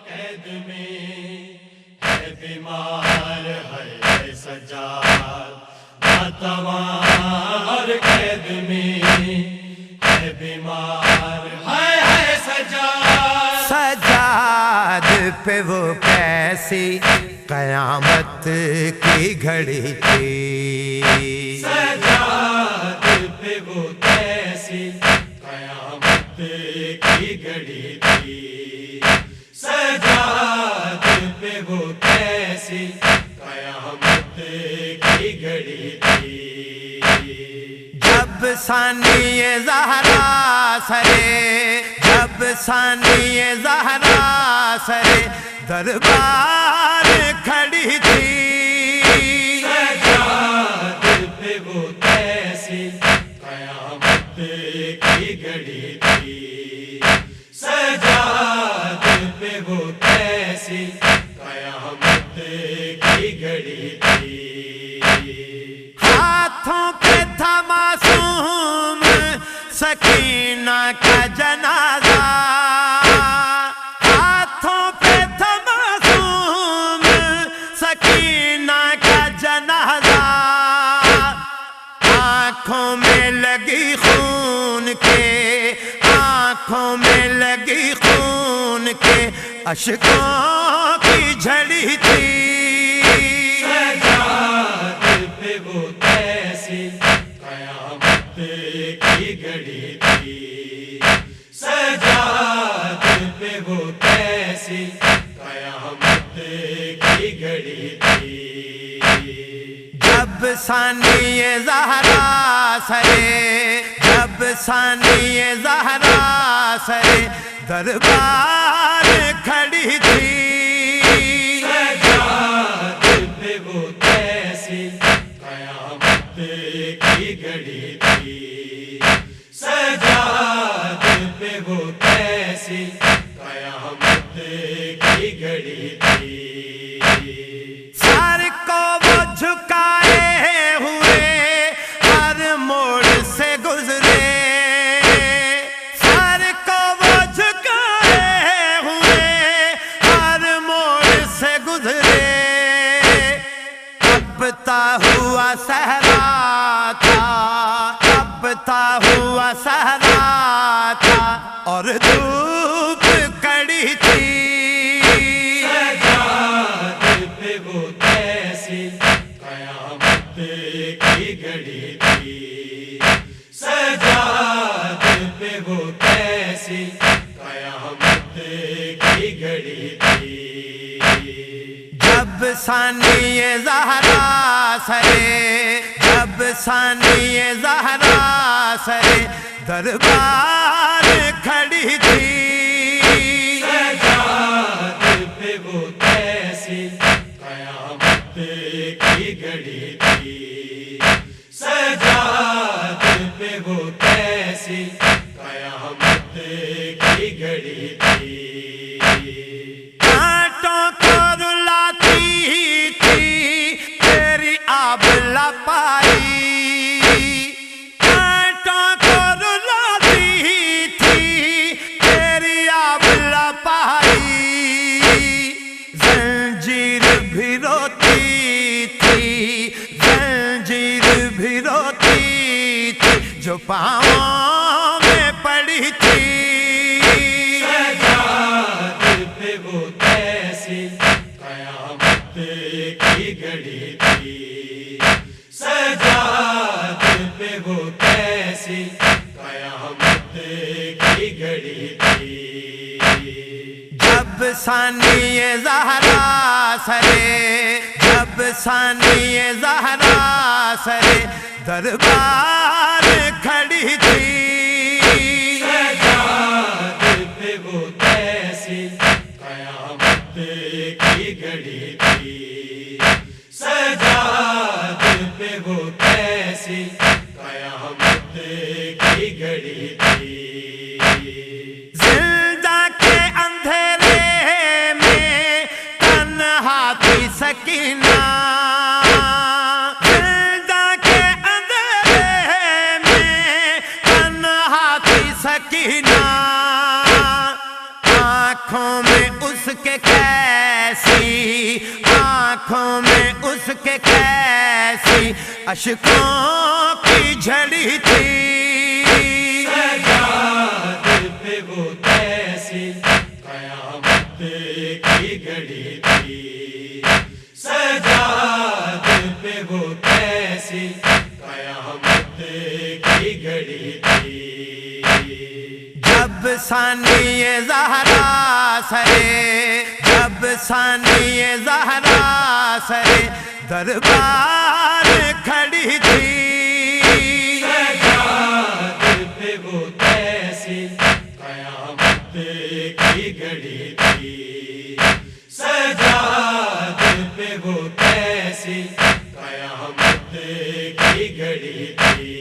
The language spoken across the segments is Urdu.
قید میں ہے بیمار ہے سجاد ناتوان قید میں ہے بیمار ہے سجاد سجاد پہ وہ کیسی قیامت کی گھڑی تھی سجاد پہ وہ کیسی قیامت کی گھڑی تھی سجاد پہ وہ کیسی قیامت کی گھڑی تھی جب ثانی زہرا سرے جب ثانی زہرا سرے دربار کھڑی تھی سجاد پہ وہ کیسی قیامت کی گھڑی تھی سجاد پہ وہ کیسی قیامت کی گھڑی تھی ہاتھوں پہ تھا معصوم سکینہ کا جنازہ ہاتھوں پہ تھا معصوم سکینہ کا جنازہ آنکھوں میں لگی خون کے آنکھوں میں لگی خون کے اشکوں کی جھڑی تھی سجاد پہ وہ کیسی قیامت کی گھڑی تھی سجاد پہ وہ کیسی قیامت کی گھڑی تھی جب ثانی زہرا سرے جب ثانی زہرا سرے دربار کھڑی تھی سجاد پہ وہ کیسی قیامت کی گھڑی تھی سجاد پہ وہ کیسی قیامت کی گھڑی تھی سر کو وہ جھکائے ہوئے ہر موڑ سے گزرے سر کو وہ جھکائے ہوئے ہر موڑ سے گزرے کبتا ہوا صحرا تھا کبتا ہوا صحرا تھا اور دھوپ کڑی تھی سجاد پہ وہ کیسی قیامت کی گھڑی تھی سجاد پہ وہ کیسی قیامت کی گھڑی تھی جب ثانی زہرا سرے جب ثانی زہرا سرے دربار کھڑی تھی سجاد پہ وہ کیسی قیامت کی گھڑی تھی سجاد پہ وہ کیسی قیامت کی گھڑی تھی کانٹوں کو رلاتی تھی تیری آبلہ پائی کانٹوں کو رلاتی تھی تیری آبلہ پائی زنجیر بھی روتی تھی زنجیر بھی روتی تھی جو پاؤں میں پڑی تھی سجاد پہ وہ کیسی قیامت کی گھڑی تھی سجاد پہ وہ کیسی قیامت کی گھڑی تھی جب ثانی زہرا سرے جب ثانی زہرا سرے دربار کھڑی تھی سجاد پہ وہ کیسی قیامت کی گھڑی تھی سجاد پہ وہ کیسی قیامت کی گھڑی تھی زندہ کے اندھیرے میں تنہا تھی سکینہ زندہ کے اندھیرے میں تنہا تھی سکینہ آنکھوں میں اس کے کیسی، آنکھوں میں اس کے کیسی اشکوں کی جھڑی تھی، سجاد پہ وہ کیسی قیامت کی گھڑی تھی، سجاد پہ وہ کیسی قیامت کی گھڑی تھی۔ جب ثانی زہرا سرے، جب ثانی زہرا سرے دربار کھڑی تھی، سجاد پہ وہ کیسی قیامت کی گھڑی تھی، سجاد پہ وہ کیسی قیامت کی گھڑی تھی۔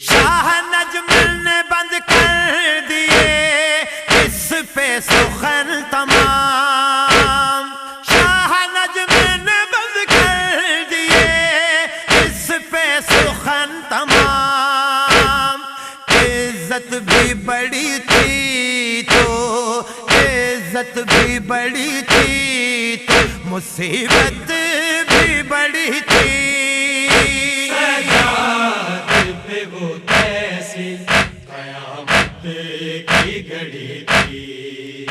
شاہ نجم نے بند کر دیے اس پہ سخن تمام، شاہ نجم نے بند کر دیے اس پہ سخن تمام، عزت بھی بڑی تھی تو، عزت بھی بڑی تھی تو مصیبت بھی بڑی تھی، سجاد پہ وہ کیسی قیامت کی گھڑی تھی،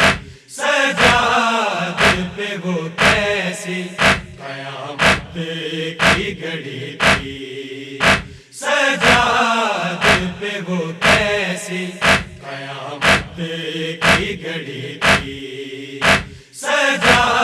سجاد پہ وہ کیسی قیامت کی گھڑی تھی، سجاد پہ وہ کیسی قیامت کی گھڑی تھی، سجاد